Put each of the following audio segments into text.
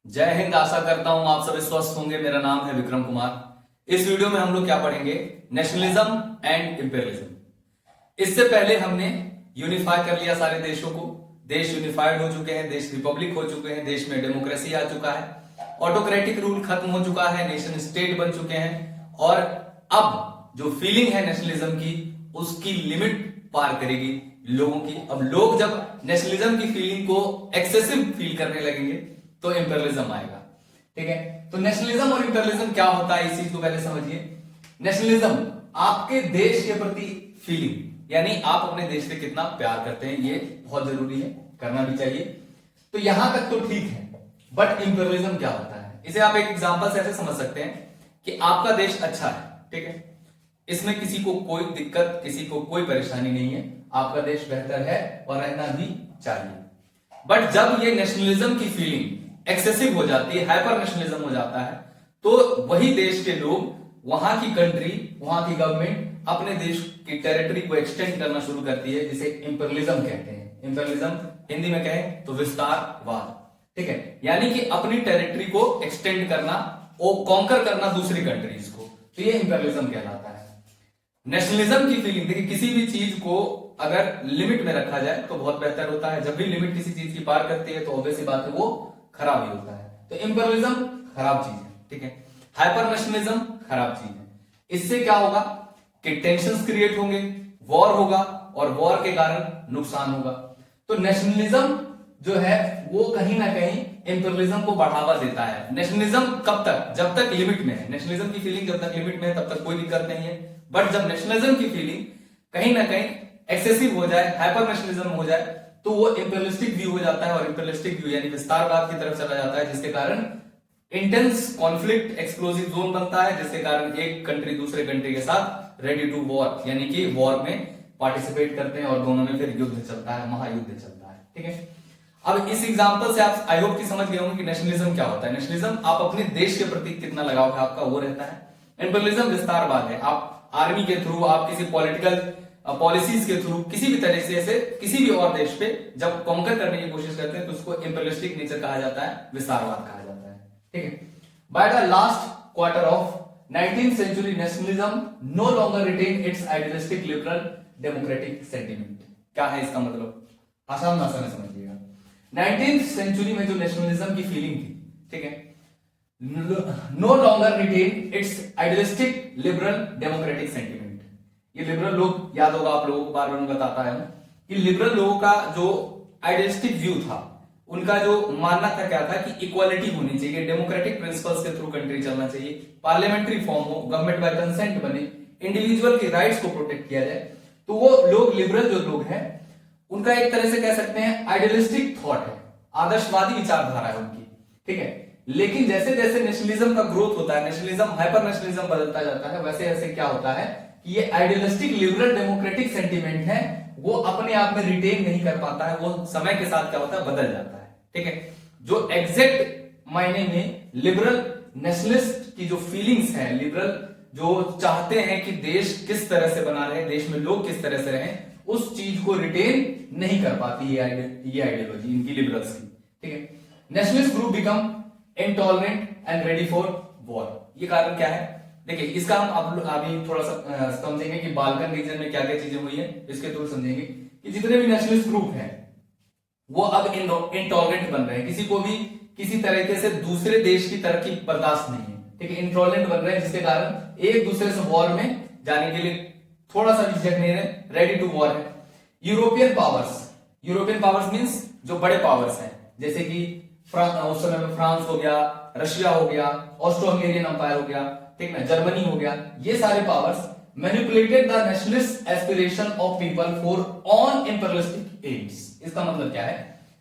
जय हिंद। आशा करता हूं आप सभी स्वस्थ होंगे। मेरा नाम है विक्रम कुमार। इस वीडियो में हम लोग क्या पढ़ेंगे? Nationalism and imperialism. इससे पहले हमने यूनिफाई कर लिया सारे देशों को। देश यूनिफाइड हो चुके हैं, देश रिपब्लिक हो चुके हैं, देश में डेमोक्रेसी आ चुका है, ऑटोक्रेटिक रूल खत्म हो चुका है, नेशन स्टेट बन चुके हैं। और अब जो फीलिंग है नेशनलिज्म की, उसकी लिमिट पार करेगी लोगों की। अब लोग जब नेशनलिज्म की फीलिंग को एक्सेसिव फील करने लगेंगे तो इंपेरियलिज्म आएगा। ठीक है, तो नेशनलिज्म और इंपेरियलिज्म क्या होता है, इस चीज को पहले समझिए। नेशनलिज्म आपके देश के प्रति फीलिंग, यानी आप अपने देश से कितना प्यार करते हैं, ये बहुत जरूरी है, करना भी चाहिए। तो यहां तक तो ठीक है, बट इंपेरियलिज्म क्या होता है? इसे आप एक एग्जांपल से ऐसे समझ सकते हैं कि आपका देश अच्छा है, ठीक है, इसमें किसी को कोई दिक्कत, किसी को कोई परेशानी नहीं है, आपका देश बेहतर है और रहना भी चाहिए। बट जब ये नेशनलिज्म की फीलिंग एक्सेसिव हो जाती है, हाइपर नेशनलिज्म हो जाता है, तो वही देश के लोग, वहां की कंट्री, वहां की गवर्नमेंट अपने देश की टेरिटरी को एक्सटेंड करना शुरू करती है, जिसे इंपेरियलिज्म कहते हैं। इंपेरियलिज्म हिंदी में कहें तो विस्तारवाद। ठीक है, यानी कि अपनी टेरिटरी को एक्सटेंड करना, वो कॉन्कर करना दूसरी कंट्रीज को, तो ये इंपेरियलिज्म कहलाता है। नेशनलिज्म की फीलिंग, देखिए किसी भी चीज को अगर लिमिट में रखा जाए तो बहुत बेहतर होता है। जब भी लिमिट किसी चीज की पार करती है तो ऑब्वियस सी बात है वो खराब ही होता है। तो इंपेरियलिज्म खराब चीज है, ठीक है। हाइपर नेशनलिज्म खराब चीज है। इससे क्या होगा कि टेंशंस क्रिएट होंगे, वॉर होगा, और वॉर के कारण नुकसान होगा। तो नेशनलिज्म जो है वो कहीं ना कहीं इंपेरियलिज्म को बढ़ावा देता है। नेशनलिज्म कब तक? जब तक लिमिट में है। नेशनलिज्म की फीलिंग जब तक लिमिट में है तब तक कोई दिक्कत नहीं है। बट जब नेशनलिज्म की फीलिंग कहीं ना कहीं एक्सेसिव हो जाए, हाइपर नेशनलिज्म हो जाए, तो वो इंपेरियलिस्टिक व्यू हो जाता है, और इंपेरियलिस्टिक व्यू यानी विस्तारवाद की तरफ चला जाता है, जिसके कारण इंटेंस कॉन्फ्लिक्ट, एक्सप्लोसिव जोन बनता है, जिसके कारण एक कंट्री दूसरे कंट्री के साथ रेडी टू वॉर, यानी कि वॉर में पार्टिसिपेट करते हैं, और दोनों में फिर युद्ध चलता है, महायुद्ध चलता है। ठीक है, अब इस एग्जांपल से आप आई होप कि समझ गए होंगे कि नेशनलिज्म क्या होता है। नेशनलिज्म आप अपने देश के प्रति कितना लगाव है आपका, वो रहता है। इंपेरियलिज्म विस्तारवाद है, आप आर्मी के थ्रू, आप किसी पॉलिटिकल पॉलिसीज के थ्रू, किसी भी तरह से किसी भी और देश पे जब कॉन्कर करने की कोशिश करते हैं तो उसको इंपेरियलिस्टिक नेचर कहा जाता है, विस्तारवाद कहा जाता है। ठीक है, by the last quarter of 19th century nationalism no longer retain its idealistic liberal democratic sentiment। क्या है इसका मतलब? आसान भाषा में समझिएगा। 19th century में जो नेशनलिज्म की फीलिंग थी, ठीक है, no longer retain its idealistic liberal democratic sentiment. ये लिबरल लोग, याद होगा आप लोगों को, बार बार मैं बताता है कि लिबरल लोगों का जो आइडियलिस्टिक व्यू था, उनका जो मानना था क्या था कि इक्वालिटी होनी चाहिए, डेमोक्रेटिक प्रिंसिपल्स के थ्रू कंट्री चलना चाहिए, पार्लियामेंट्री फॉर्म हो, गवर्नमेंट बाय कंसेंट बने, इंडिविजुअल के राइट्स को प्रोटेक्ट किया जाए। तो वो लोग, लिबरल जो लोग हैं, उनका एक तरह से कह सकते हैं आइडियलिस्टिक थॉट है, आदर्शवादी विचारधारा है उनकी। ठीक है, लेकिन जैसे जैसे नेशनलिज्म का ग्रोथ होता है, नेशनलिज्म हाइपर नेशनलिज्म बदलता जाता है, वैसे वैसे क्या होता है कि ये आइडियलिस्टिक लिबरल डेमोक्रेटिक सेंटिमेंट है, वो अपने आप में रिटेन नहीं कर पाता है, वो समय के साथ क्या होता है, बदल जाता है। ठीक है, जो एग्जैक्ट मायने में लिबरल नेशनलिस्ट की जो फीलिंग्स है, लिबरल जो चाहते हैं कि देश किस तरह से बना रहे, देश में लोग किस तरह से रहें, उस चीज को रिटेन नहीं कर पाती ये आइडियोलॉजी इनकी, लिबरल्स की। ठीक है, nationalist group become intolerant and ready for war. ये कारण क्या है? देखिए, इसका हम अभी थोड़ा सा समझेंगे कि बाल्कन रीजन में क्या क्या चीजें हुई है, इसके थ्रू समझेंगे कि जितने भी नेशनलिस्ट ग्रुप हैं वो अब इंटॉलरेंट बन रहे हैं, किसी को भी किसी तरीके से दूसरे देश की तरक्की बर्दाश्त नहीं है। ठीक है, इंटॉलरेंट बन रहे हैं, जिसके कारण एक दूसरे से वॉर में जाने के लिए थोड़ा सा झिझक नहीं रहे, रेडी टू वॉर है। यूरोपियन पावर्स मींस जो बड़े पावर्स हैं, जैसे कि उस समय में फ्रांस हो गया, रशिया हो गया, ऑस्ट्रो हंगेरियन एम्पायर हो गया, ठीक ना, जर्मनी हो गया, ये सारे powers manipulated the nationalist aspiration of people for on imperialistic aims. इसका मतलब क्या है?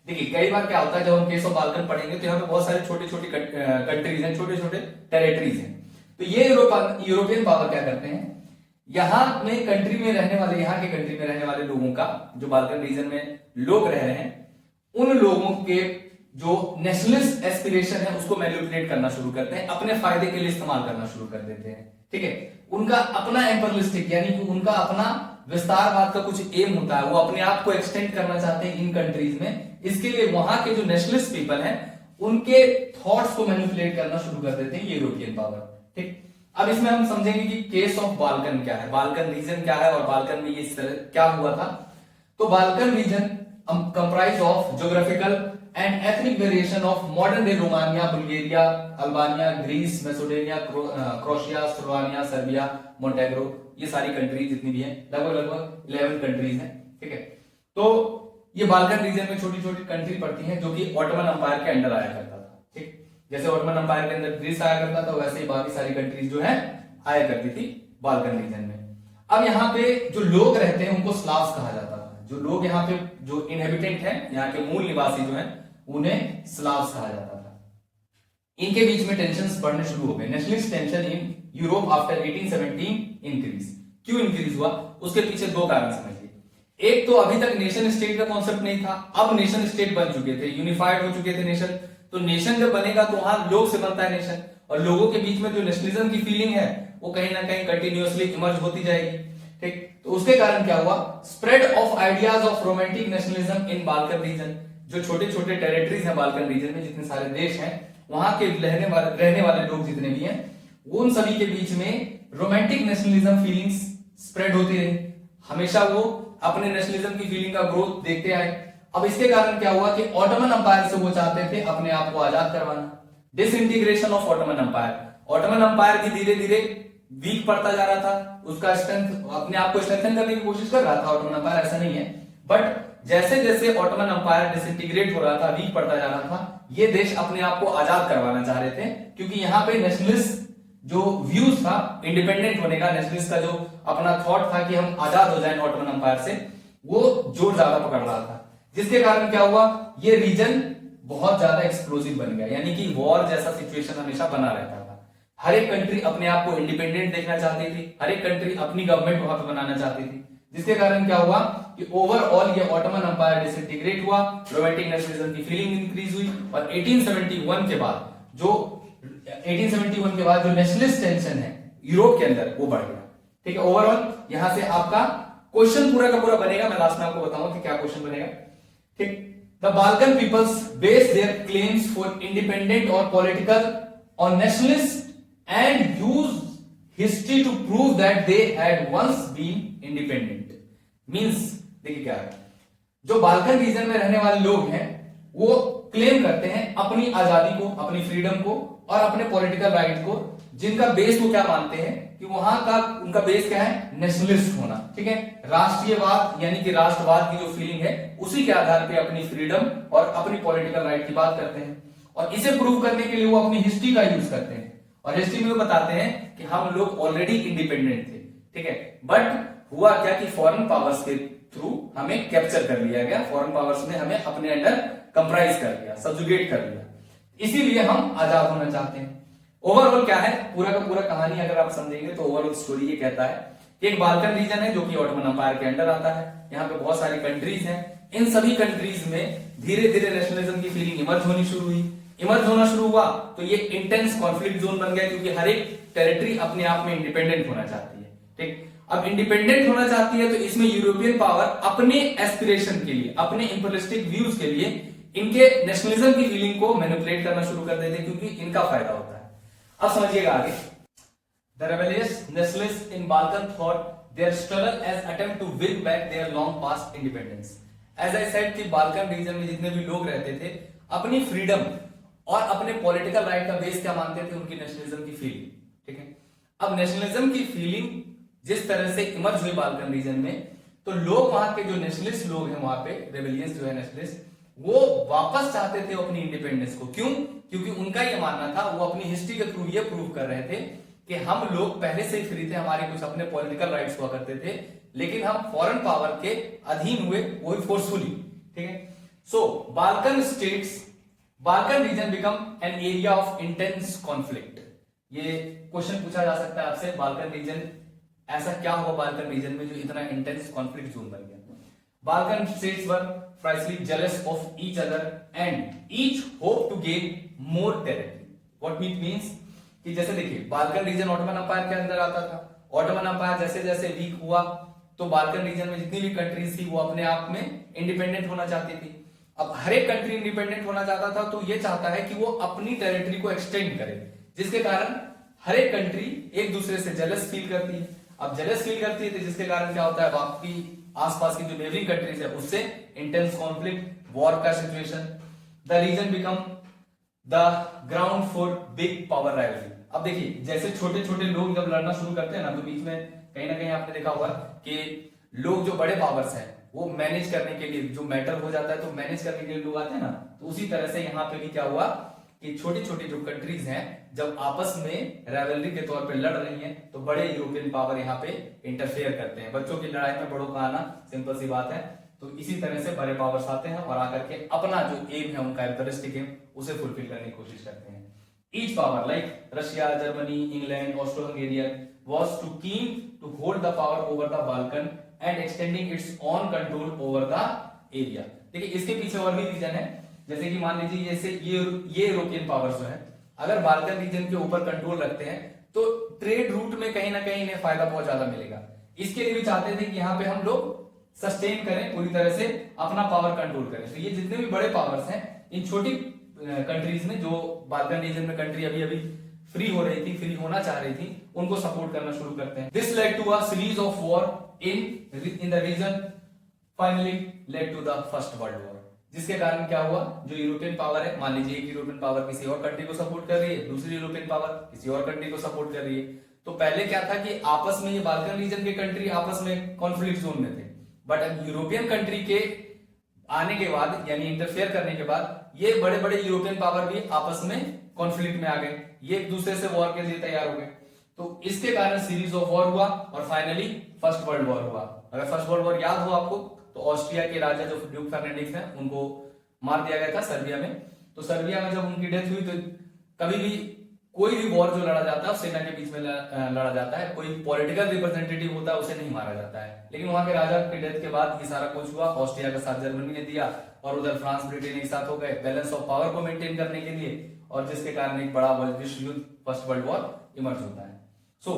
देखिए, कई बार क्या होता है, जब हम केस ऑफ बाल्कन पढ़ेंगे तो यहाँ पे बहुत सारे छोटी छोटी कंट्रीज हैं, छोटे छोटे टेरिटरीज हैं। तो ये यूरोपियन पावर क्या करते हैं, यहाँ में कंट्री में रहने वाले, यहाँ के कंट्री में रहने वाले लोगों का, जो बाल्कन रीजन में लोग रह रहे हैं, उन लोगों के जो नेशनलिस्ट एस्पिरेशन है उसको मैनिपुलेट करना शुरू करते हैं, अपने फायदे के लिए इस्तेमाल करना शुरू कर देते हैं। ठीक है, उनका अपना इंपेरियलिस्टिक, यानी कि उनका अपना विस्तारवाद का कुछ एम होता है, वो अपने आप को एक्सटेंड करना चाहते हैं इन कंट्रीज में। इसके लिए वहां के जो नेशनलिस्ट पीपल हैं उनके थॉट्स को मैनिपुलेट करना शुरू कर देते हैं यूरोपियन पावर। ठीक, अब इसमें हम समझेंगे कि केस ऑफ बाल्कन क्या है, बाल्कन रीजन क्या है और बाल्कन में ये इस तरह क्या हुआ था। तो Balkan region comprise of geographical and ethnic variation of modern day Romania, Bulgaria, Albania, Greece, Macedonia, Croatia, Slovenia, Serbia, Montenegro, ये सारी कंट्रीज जितनी भी हैं, लगभग 11 कंट्रीज हैं। ठीक है, तो ये बाल्कन रीजन में छोटी छोटी कंट्री पड़ती हैं जो कि ऑटोमन अंपायर के अंडर आया करता था। ठीक, जैसे ऑटोमन अंपायर के अंदर ग्रीस आया करता था, वैसे ही बाकी सारी कंट्रीज जो है आया करती थी बाल्कन रीजन में। अब यहाँ पे जो लोग रहते हैं उनको स्लाव्स कहा जाता था। जो लोग यहाँ पे जो इनहेबिटेंट हैं, यहाँ के मूल निवासी जो हैं, उन्हें स्लाव्स कहा जाता था। इनके बीच में टेंशंस बढ़ने शुरू हो गए। Nationalist tension in Europe after 1817 increase. क्यों इंक्रीज हुआ, उसके पीछे दो कारण समझिए। एक तो अभी तक नेशन स्टेट का कॉन्सेप्ट नहीं था, अब नेशन स्टेट बन चुके थे, यूनिफाइड हो चुके थे नेशन। तो नेशन जब बनेगा तो वहां लोग से बनता है नेशन, और लोगों के बीच में जो नेशनलिज्म की फीलिंग है वो कहीं ना कहीं कंटिन्यूअसली इमर्ज होती जाएगी। ठीक, तो उसके कारण क्या हुआ, spread of ideas of romantic nationalism in Balkan reason. जो छोटे छोटे टेरिटरीज हैं बाल्कन रीजन में, जितने सारे देश हैं, वहां के रहने वाले लोग जितने भी हैं, उन सभी के बीच में रोमांटिक नेशनलिज्म फीलिंग्स स्प्रेड होती रही। हमेशा वो अपने नेशनलिज्म की फीलिंग का ग्रोथ देखते आए। अब इसके कारण क्या हुआ कि ऑटोमन अंपायर से वो चाहते थे अपने आप को आजाद करवाना। Disintegration of Ottoman umpire, Ottoman umpire भी धीरे धीरे वीक पड़ता जा रहा था, उसका स्ट्रेंथ, अपने आप को स्ट्रेंथन करने की कोशिश कर रहा था ऑटोमन अंपायर, ऐसा नहीं है। बट जैसे जैसे ऑटोमन अंपायर डिसइंटीग्रेट हो रहा था, वीक पड़ता जा रहा था, ये देश अपने आप को आजाद करवाना चाह रहे थे, क्योंकि यहाँ पे नेशनलिस्ट जो व्यूज था इंडिपेंडेंट होने का, नेशनलिस्ट का जो अपना थॉट था कि हम आजाद हो जाएं ऑटोमन अंपायर से, वो जोर ज्यादा पकड़ रहा था। जिसके कारण क्या हुआ, ये रीजन बहुत ज्यादा एक्सप्लोसिव बन गया, यानी कि वॉर जैसा सिचुएशन हमेशा बना रहता था। हर एक कंट्री अपने आप को इंडिपेंडेंट देखना चाहती थी, हर एक कंट्री अपनी गवर्नमेंट वहां पे बनाना चाहती थी। जिसके कारण क्या हुआ कि ओवरऑल ये ऑटोमन अंपायर डिसइंटीग्रेट हुआ, रोमांटिक नेशनलिज्म की फीलिंग इंक्रीज हुई, और 1871 के बाद जो नेशनलिस्ट टेंशन है यूरोप के अंदर, वो बढ़ गया। ठीक है, ओवरऑल यहां से आपका क्वेश्चन पूरा का पूरा बनेगा, मैं लास्ट में आपको बताऊंगा कि क्या क्वेश्चन बनेगा। ठीक, the Balkan peoples base their claims for independent और political on nationalist and use history to prove that they had once been independent. Means देखिए क्या है, जो बाल्कन रीजन में रहने वाले लोग हैं वो क्लेम करते हैं अपनी आजादी को, अपनी फ्रीडम को और अपने पॉलिटिकल राइट को, जिनका बेस वो क्या मानते हैं कि वहां का उनका बेस क्या है, नेशनलिस्ट होना। ठीक है, राष्ट्रीयवाद यानी कि राष्ट्रवाद की जो फीलिंग है, उसी के आधार पे अपनी फ्रीडम और अपनी पॉलिटिकल राइट की बात करते हैं, और इसे प्रूव करने के लिए वो अपनी हिस्ट्री का यूज करते हैं, और हिस्ट्री में वो बताते हैं कि हम लोग ऑलरेडी इंडिपेंडेंट थे। ठीक है, बट हुआ क्या कि फॉरेन पावर्स के थ्रू हमें कैप्चर कर लिया गया, फॉरेन पावर्स ने हमें अपने अंडर कंप्राइज कर लिया, सब्जुगेट कर लिया, इसीलिए हम आजाद होना चाहते हैं। ओवरऑल क्या है, पूरा का पूरा कहानी अगर आप समझेंगे तो ओवरऑल स्टोरी ये कहता है कि एक बाल्कन रीजन है जो कि ऑटोमन अंपायर के अंडर आता है, यहाँ पे बहुत सारी कंट्रीज हैं, इन सभी कंट्रीज में धीरे धीरे नेशनलिज्म की फीलिंग इमर्ज होनी शुरू हुई। इमर्ज होना शुरू हुआ तो ये इंटेंस कॉन्फ्लिक्ट जोन बन गया, क्योंकि हर एक टेरिटरी अपने आप में इंडिपेंडेंट होना चाहती है। ठीक, अब इंडिपेंडेंट होना चाहती है तो इसमें यूरोपियन पावर अपने एस्पिरेशन के लिए, अपने इंपरियलिस्टिक व्यूज के लिए इनके नेशनलिज्म की फीलिंग को मैनिपुलेट करना शुरू कर देते हैं, क्योंकि इनका फायदा होता है। अब समझिएगा आगे, the rebellious nationalists in Balkan thought their struggle as attempt to win back their long past independence. As I said कि बाल्कन रीजन में जितने भी लोग रहते थे, अपनी फ्रीडम और अपने पॉलिटिकल राइट का बेस क्या मानते थे, उनकी नेशनलिज्म की फीलिंग। ठीक है, अब नेशनलिज्म की फीलिंग जिस तरह से इमर्ज हुई बाल्कन रीजन में, तो लोग वहां के जो नेशनलिस्ट लोग हैं, वहां पे रेबेलियंस जो है नेशनलिस्ट, वो वापस चाहते थे अपनी इंडिपेंडेंस को। क्यों? क्योंकि उनका ये मानना था, वो अपनी हिस्ट्री के थ्रू ये प्रूव कर रहे थे कि हम लोग पहले से ही फ्री थे, हमारे कुछ अपने पॉलिटिकल राइट्स हुआ करते थे, लेकिन हम फॉरेन पावर के अधीन हुए, वो भी फोर्सफुली। ठीक है, so Balkan states, Balkan region become an area of intense conflict. ये क्वेश्चन पूछा जा सकता है आपसे, बाल्कन रीजन ऐसा क्या हुआ बाल्कन रीजन में जो इतना इंटेंस कॉन्फ्लिक्ट जोन बन गया। Balkan states were fiercely jealous of each other and each hope to gain more territory. What means कि जैसे देखिए, बाल्कन रीजन ऑटोमन अंपायर के अंदर आता था, ऑटोमन अंपायर जैसे जैसे वीक हुआ तो बाल्कन रीजन में जितनी भी कंट्रीज थी वो अपने आप में इंडिपेंडेंट होना चाहती थी। अब हर एक कंट्री इंडिपेंडेंट होना चाहता था, तो ये चाहता है कि वो अपनी टेरिटरी को एक्सटेंड करे, जिसके कारण हर एक कंट्री एक दूसरे से जेलस फील करती है। अब जेलस फील करती है तो जिसके कारण क्या होता है, आपकी आसपास की जो नेबरिंग कंट्रीज है उससे इंटेंस कॉन्फ्लिक्ट, वॉर का situation, the region become the ground for big power rivalry. अब देखिए, जैसे छोटे छोटे लोग जब लड़ना शुरू करते हैं ना, तो बीच में कहीं ना कहीं आपने देखा होगा कि लोग जो बड़े पावर्स हैं वो मैनेज करने के लिए, जो मैटर हो जाता है तो मैनेज करने के लिए लोग आते हैं ना, तो उसी तरह से यहाँ पे भी क्या हुआ कि छोटी छोटी जो कंट्रीज हैं जब आपस में राइवलरी के तौर पे लड़ रही हैं, तो बड़े यूरोपियन पावर यहाँ पे इंटरफेयर करते हैं। बच्चों की लड़ाई में बड़ों का आना सिंपल सी बात है। तो इसी तरह से बड़े पावर्स आते हैं और आकर के अपना जो एम है, उनका इंटरेस्टिंग एम, उसे फुलफिल करने की कोशिश करते हैं। Each power like Russia, Germany, England, Austro Hungarian was too keen to hold the power over the Balkan and extending its own control over the area। देखिए, इसके पीछे और भी रीजन है, जैसे कि मान लीजिए जैसे ये यूरोपियन पावर्स जो है अगर बाल्कन रीजन के ऊपर कंट्रोल रखते हैं तो ट्रेड रूट में कहीं ना कहीं इन्हें फायदा बहुत ज्यादा मिलेगा। इसके लिए भी चाहते थे कि यहाँ पे हम लोग सस्टेन करें, पूरी तरह से अपना पावर कंट्रोल करें। तो ये जितने भी बड़े पावर्स हैं, इन छोटी कंट्रीज में, जो बाल्कन रीजन में कंट्री अभी अभी फ्री हो रही थी, फ्री होना चाह रही थी, उनको सपोर्ट करना शुरू करते हैं। This led to a series of war in the region, finally led to the first world war. जिसके कारण क्या हुआ, जो यूरोपियन पावर है, मान लीजिए एक यूरोपियन पावर किसी और कंट्री को सपोर्ट कर रही है, दूसरी यूरोपियन पावर किसी और कंट्री को सपोर्ट कर रही है। तो पहले क्या था कि आपस में ये बाल्कन रीजन के कंट्री आपस में कॉन्फ्लिक्ट जोन में थे, बट यूरोपियन कंट्री के आने के बाद, यानी इंटरफेयर करने के बाद, ये बड़े बड़े यूरोपियन पावर भी आपस में कॉन्फ्लिक्ट में आ गए, ये एक दूसरे से वॉर के लिए तैयार हो गए। तो इसके कारण सीरीज ऑफ वॉर हुआ और फाइनली फर्स्ट वर्ल्ड वॉर हुआ। अगर फर्स्ट वर्ल्ड वॉर याद हो आपको, तो ऑस्ट्रिया के राजा जो ड्यूक फर्नांडिस हैं, उनको मार दिया गया था सर्बिया में। तो सर्बिया में जब उनकी डेथ हुई, तो कभी भी कोई भी वॉर जो लड़ा जाता है सेना के बीच में लड़ा जाता है, कोई पॉलिटिकल रिप्रेजेंटेटिव होता है उसे नहीं मारा जाता है। लेकिन वहां के राजा की डेथ के बाद ये सारा कुछ हुआ, ऑस्ट्रिया का साथ जर्मनी ने दिया और उधर फ्रांस ब्रिटेन एक साथ हो गए बैलेंस ऑफ पावर को मेंटेन करने के लिए, और जिसके कारण एक बड़ा विश्व युद्ध, फर्स्ट वर्ल्ड वॉर इमर्ज होता है। सो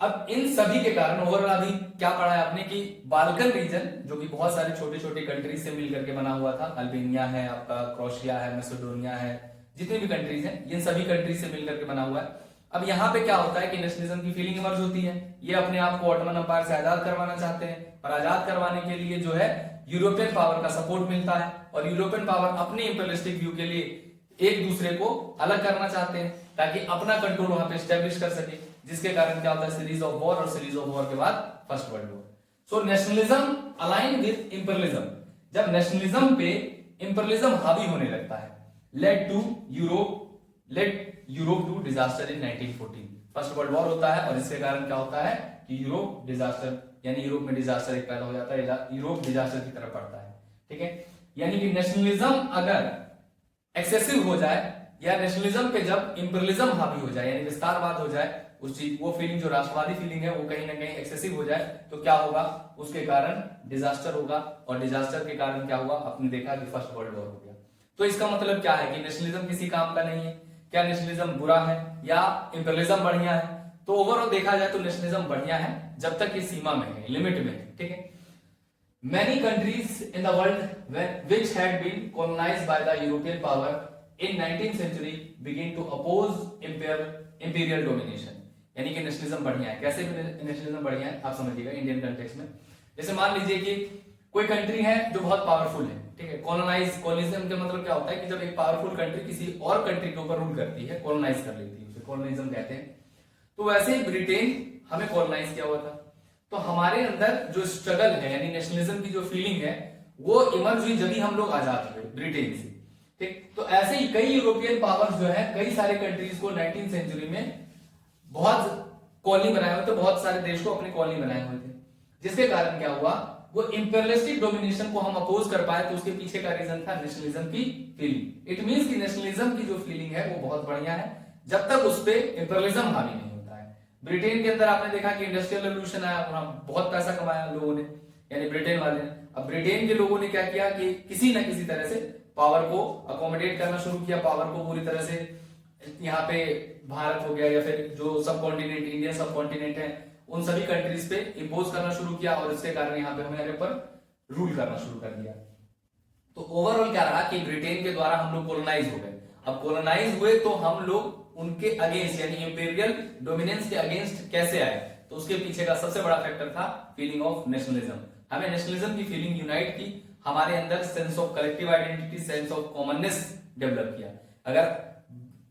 अब इन सभी के कारण ओवरऑल अभी क्या पढ़ा है आपने कि बाल्कन रीजन, जो कि बहुत सारे छोटे छोटे कंट्रीज से मिलकर के बना हुआ था, अल्बेनिया है, आपका क्रोएशिया है, मैसेडोनिया है, जितने भी कंट्रीज हैं, इन सभी कंट्रीज से मिलकर के बना हुआ है। अब यहाँ पे क्या होता है कि नेशनलिज्म की फीलिंग इमर्ज होती है। ये अपने आप को ऑटोमन एम्पायर से आजाद करवाना चाहते हैं, और आजाद करवाने के लिए जो है यूरोपियन पावर का सपोर्ट मिलता है, और यूरोपियन पावर अपने इंपीरियलिस्टिक व्यू के लिए एक दूसरे को अलग करना चाहते हैं ताकि अपना कंट्रोल वहां पे स्टैब्लिश कर सके, जिसके कारण क्या होता है सीरीज ऑफ वॉर, और सीरीज ऑफ वॉर के बाद first world war. So nationalism align with imperialism, जब नेशनलिज्म पे इंपीरियलिज्म हावी होने लगता है, led Europe to disaster in 1914। First world war होता है और इसके कारण क्या होता है कि यूरोप डिजास्टर, यानी यूरोप में डिजास्टर एक पैदा हो जाता है, यूरोप डिजास्टर की तरफ बढ़ता है। ठीक है, यानी कि नेशनलिज्म अगर एक्सेसिव हो जाए, या नेशनलिज्म पे जब इंपीरियलिज्म हावी हो जाए, यानी विस्तारवाद हो जाए, उस चीज, वो फीलिंग जो राष्ट्रवादी फीलिंग है वो कहीं ना कहीं एक्सेसिव हो जाए, तो क्या होगा, उसके कारण डिजास्टर होगा, और डिजास्टर के कारण क्या हुआ, आपने देखा कि फर्स्ट वर्ल्ड वॉर हो गया। तो इसका मतलब क्या है कि नेशनलिज्म किसी काम का नहीं है। क्या नेशनलिज्म बुरा है या इंपीरियलिज्म बढ़िया है? तो ओवरऑल देखा जाए तो नेशनलिज्म बढ़िया है जब तक इस सीमा में है, लिमिट में है। ठीक है, many countries in the world which had been colonized by the European power in 19th century begin to oppose imperial domination। यानी कि नेशनलिज्म बढ़िया है। कैसे नेशनलिज्म बढ़िया है आप समझिएगा इंडियन कंटेक्स्ट में। जैसे मान लीजिए कि कोई कंट्री है जो बहुत पावरफुल है, ठीक है, कॉलोनिज्म का मतलब क्या होता है कि जब एक पावरफुल कंट्री किसी और कंट्री के ऊपर रूल करती है, कॉलोनाइज कर लेती है, उसे कॉलोनिज्म कहते हैं। तो वैसे ही ब्रिटेन हमें कॉलोनाइज किया हुआ था, तो हमारे अंदर जो स्ट्रगल है, यानी नेशनलिज्म की जो फीलिंग है, वो इमर्ज हुई जब ही हम लोग आजाद हुए ब्रिटेन से। ठीक, तो ऐसे ही कई यूरोपियन पावर्स जो है, कई सारे कंट्रीज को 19th सेंचुरी में बहुत कॉलोनी बनाए हुए थे, बहुत सारे देश को अपनी कॉलोनी बनाए हुए थे, जिसके कारण क्या हुआ, वो इंपीरियलिस्टिक डोमिनेशन को हम अपोज कर पाए। तो उसके पीछे का रीजन था नेशनलिज्म की फीलिंग। इट मींस कि नेशनलिज्म की जो फीलिंग है वो बहुत बढ़िया है जब तक उस पर इंपीरियलिज्म हावी नहीं होता है। ब्रिटेन के अंदर आपने देखा कि इंडस्ट्रियल रेवोल्यूशन आया, बहुत पैसा कमाया लोगों ने, यानी ब्रिटेन वाले ने। अब ब्रिटेन के लोगों ने क्या किया कि किसी न किसी तरह से पावर को अकोमोडेट करना शुरू किया, पावर को पूरी तरह से, यहाँ पे भारत हो गया या फिर जो सब कॉन्टिनेंट, इंडियन सब कॉन्टिनेंट है, उन सभी कंट्रीज पे इंपोज करना शुरू किया, और इसके कारण यहाँ पे हमारे ऊपर रूल करना शुरू कर दिया। तो ओवरऑल क्या रहा कि ब्रिटेन के द्वारा हम लोग कॉलोनाइज हो गए। अब कॉलोनाइज हुए तो हम लोग उनके अगेंस्ट यानी इंपीरियल डोमिनेंस के अगेंस्ट कैसे आए, तो उसके पीछे का सबसे बड़ा फैक्टर था फीलिंग ऑफ नेशनलिज्म। हमें नेशनलिज्म की फीलिंग यूनाइट की, हमारे अंदर sense of collective identity, sense of commonness develop किया। अगर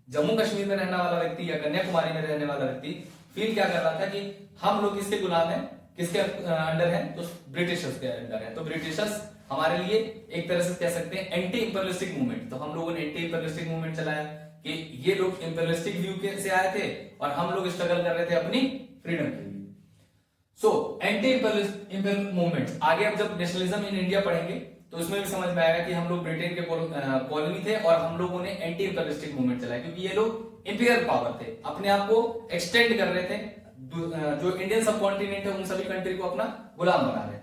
जम्मू कश्मीर में रहने वाला व्यक्ति या कन्याकुमारी में रहने वाला व्यक्ति फील क्या कर रहा था कि हम लोग किसके गुलाम हैं, किसके अंडर हैं, तो ब्रिटिशर्स के अंडर है। तो ब्रिटिशर्स हमारे लिए एक तरह से कह सकते हैं एंटी इंपीरियलिस्टिक मूवमेंट। तो हम लोगों ने एंटी इंपीरियलिस्टिक मूवमेंट चलाया कि ये लोग इंपीरियलिस्टिक व्यू से आए थे और हम लोग स्ट्रगल कर रहे थे अपनी फ्रीडम के लिए। So anti imperial movement. आगे अब जब नेशनलिज्म इन इंडिया पढ़ेंगे तो उसमें भी समझ में आएगा कि हम लोग ब्रिटेन के कॉलोनी थे और हम लोगों ने एंटी इंपीरियलिस्टिक मूवमेंट चलाया, क्योंकि ये लोग इंपीरियल पावर थे, अपने आप को एक्सटेंड कर रहे थे, जो इंडियन सब कॉन्टिनेंट है उन सभी कंट्री को अपना गुलाम बना रहे थे।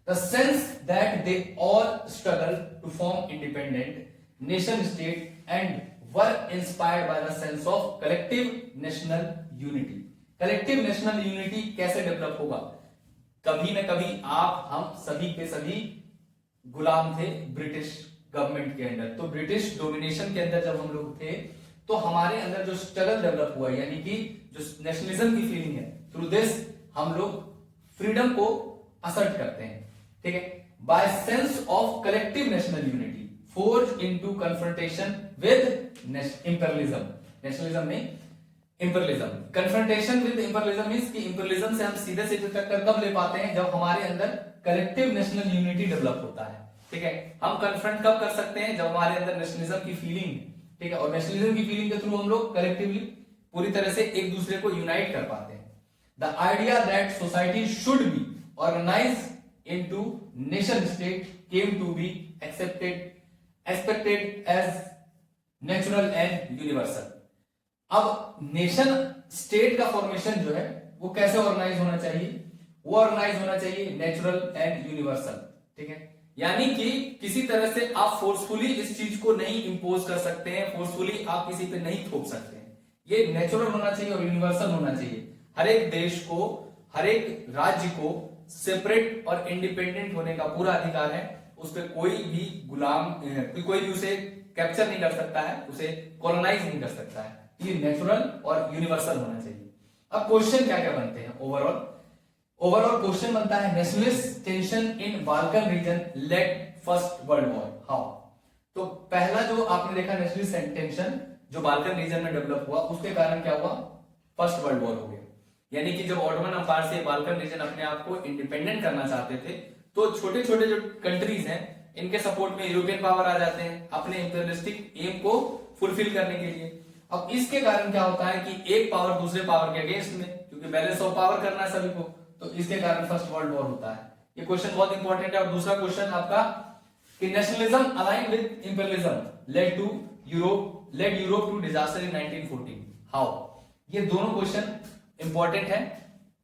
The sense that they all struggle to form independent nation state and were inspired by the sense of collective national unity. Collective national unity कैसे डेवलप होगा? कभी न कभी आप हम सभी के सभी गुलाम थे ब्रिटिश गवर्नमेंट के अंदर। तो ब्रिटिश डोमिनेशन के अंदर जब हम लोग थे तो हमारे अंदर जो स्ट्रगल डेवलप हुआ, यानी कि जो नेशनलिज्म की फीलिंग है, थ्रू दिस हम लोग फ्रीडम को असर्ट करते हैं, ठीक है, by sense of collective national unity forge into confrontation with imperialism. Nationalism में imperialism, confrontation with imperialism means कि इंपीरियलिज्म से हम सीधे सीधे टक्कर कब ले पाते हैं, जब हमारे अंदर कलेक्टिव नेशनल यूनिटी डेवलप होता है, ठीक है। हम कन्फ्रंट कब कर सकते हैं, जब हमारे अंदर नेशनलिज्म की फीलिंग, ठीक है, और नेशनलिज्म की फीलिंग के थ्रू हम लोग कलेक्टिवली पूरी तरह से एक दूसरे को यूनाइट कर पाते हैं। The idea that society should be organise into nation state came to be expected as natural and universal। अब नेशन स्टेट का फॉर्मेशन जो है वो कैसे ऑर्गेनाइज होना चाहिए, वो ऑर्गेनाइज होना चाहिए नेचुरल एंड यूनिवर्सल, ठीक है, यानी कि किसी तरह से आप फोर्सफुली इस चीज को नहीं इंपोज कर सकते हैं, फोर्सफुली आप किसी पे नहीं थोप सकते हैं। ये नेचुरल होना चाहिए और यूनिवर्सल होना चाहिए। हर एक देश को, हर एक राज्य को सेपरेट और इंडिपेंडेंट होने का पूरा अधिकार है। उस पर कोई भी गुलाम, कोई भी उसे कैप्चर नहीं कर सकता है, उसे कॉलोनाइज नहीं कर सकता है। ये नेचुरल और यूनिवर्सल होना चाहिए। अब क्वेश्चन क्या क्या बनते हैं, ओवरऑल क्वेश्चन बनता है nationalist tension in Balkan region led first world war how. तो पहला जो आपने देखा नेशनलिस्ट टेंशन जो बाल्कन रीजन में डेवलप हुआ, उसके कारण क्या हुआ, फर्स्ट वर्ल्ड वॉर हो गया। यानी कि जब ऑटोमन एम्पायर से बाल्कन रीजन अपने आप को इंडिपेंडेंट करना चाहते थे, तो छोटे छोटे जो कंट्रीज हैं इनके सपोर्ट में यूरोपियन पावर आ जाते हैं अपने इंपीरियलिस्टिक एम को फुलफिल करने के लिए। अब इसके कारण क्या होता है कि एक पावर दूसरे पावर के अगेंस्ट में, क्योंकि बैलेंस ऑफ पावर करना है सभी को, तो इसके कारण फर्स्ट वर्ल्ड वॉर होता है। ये क्वेश्चन बहुत इंपॉर्टेंट है। और दूसरा क्वेश्चन आपका कि nationalism align with imperialism led Europe to disaster in 1914 how. ये दोनों क्वेश्चन इंपॉर्टेंट है,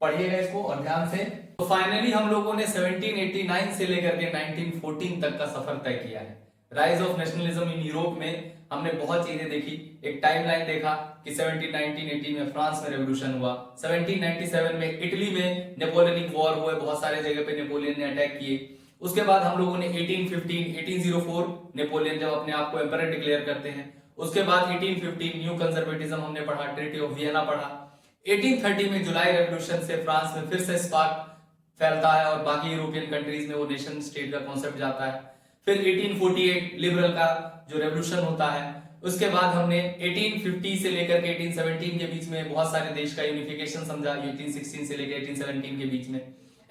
पढ़िएगा इसको और ध्यान से। तो फाइनली हम लोगों ने 1789 से लेकर के 1914 तक का सफर तय किया है। Rise of nationalism in Europe में हमने बहुत चीजें देखी। एक टाइमलाइन देखा कि 1718 में फ्रांस में रेवोल्यूशन हुआ, 1797 में इटली में नेपोलियनिक वॉर हुए, बहुत सारे जगह पे नेपोलियन ने अटैक किए। उसके बाद हम लोगों ने 1804 नेपोलियन जब अपने आप को एम्परर डिक्लेयर करते हैं। उसके बाद 1815 न्यू कंजर्वेटिज्म हमने पढ़ा, ट्रीटी ऑफ वियना पढ़ा। 1830 में जुलाई रेवोल्यूशन से फ्रांस में फिर से स्पार्क फैलता है और बाकी यूरोपियन कंट्रीज में वो नेशन स्टेट का कॉन्सेप्ट जाता है। फिर 1848 लिबरल का जो रेवोल्यूशन होता है। उसके बाद हमने 1850 से लेकर के 1817 के बीच में बहुत सारे देश का यूनिफिकेशन समझा, 1816 से लेकर 1817 के बीच में।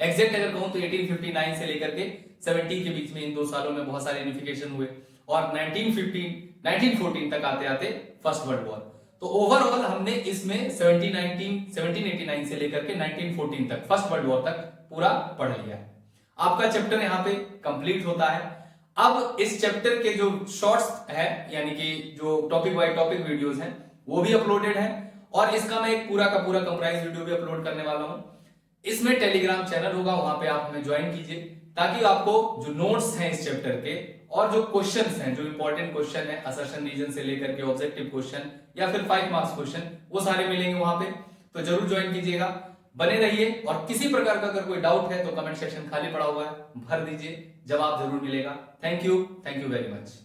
एग्जैक्ट अगर कहूं तो 1859 से लेकर के 70 के बीच में इन 2 सालों में बहुत सारे यूनिफिकेशन हुए और 1914 तक आते आते फर्स्ट वर्ल्ड वॉर। तो ओवरऑल हमने इसमें 1789 से लेकर के 1914 तक फर्स्ट वर्ल्ड वॉर तक पूरा पढ़ लिया है। आपका चैप्टर यहाँ पे कंप्लीट होता है। अब इस चैप्टर के जो शॉर्ट्स है, यानी कि जो टॉपिक बाय टॉपिक वीडियोस हैं, वो भी अपलोडेड है और इसका मैं एक पूरा का पूरा कंप्राइज वीडियो भी अपलोड करने वाला हूं। इसमें टेलीग्राम चैनल होगा, वहां पे आप हमें ज्वाइन कीजिए ताकि आपको जो नोट्स हैं इस चैप्टर के और जो क्वेश्चंस हैं, जो इंपॉर्टेंट क्वेश्चन है असर्शन रीजन से लेकर के ऑब्जेक्टिव क्वेश्चन या फिर 5 मार्क्स क्वेश्चन, वो सारे मिलेंगे वहां पे। तो जरूर ज्वाइन कीजिएगा। बने रहिए और किसी प्रकार का अगर कोई डाउट है तो कमेंट सेक्शन खाली पड़ा हुआ है, भर दीजिए, जवाब जरूर मिलेगा। Thank you very much.